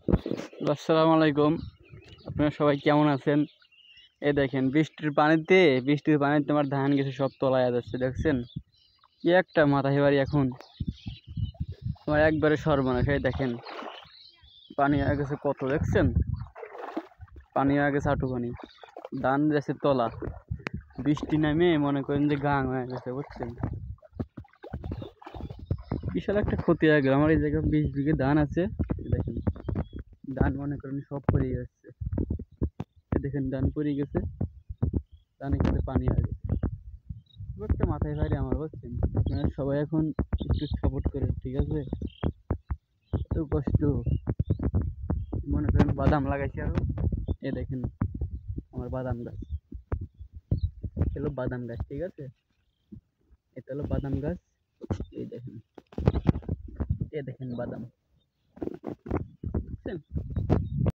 আসসালামু আলাইকুম। আপনারা সবাই কেমন আছেন? এই দেখেন বৃষ্টির পানিতে আমার ধান গেছে সব তলায়া যাচ্ছে, দেখছেন? কি একটা মাথায় বাড়ি এখন আমার একবারে সর্বনাশ। এই দেখেন পানি হয়ে গেছে কত, দেখছেন? পানি হয়ে গেছে হাঁটু পানি, ধান যাচ্ছে তলা। বৃষ্টি নামে মনে করেন যে গাং হয়ে গেছে, বুঝছেন? বিশাল একটা ক্ষতি হয়ে গেল। আমার এই জায়গায় 20 বিঘে ধান আছে। এই দেখেন ধান মনে করেন সব পড়ে যাচ্ছে। এই দেখেন ধান পড়ে গেছে, ধানে কিন্তু পানি হয়ে গেছে। খুব একটা মাথায় বাইরে আমার, বুঝছেন? আপনারা সবাই এখন একটু সাপোর্ট করেন, ঠিক আছে? এত কষ্ট। মনে করেন বাদাম লাগাইছি আরো। এ দেখেন আমার বাদাম গাছ, এটা হলো বাদাম গাছ, ঠিক আছে? এটা হলো বাদাম গাছ। এই দেখেন, এ দেখেন বাদাম।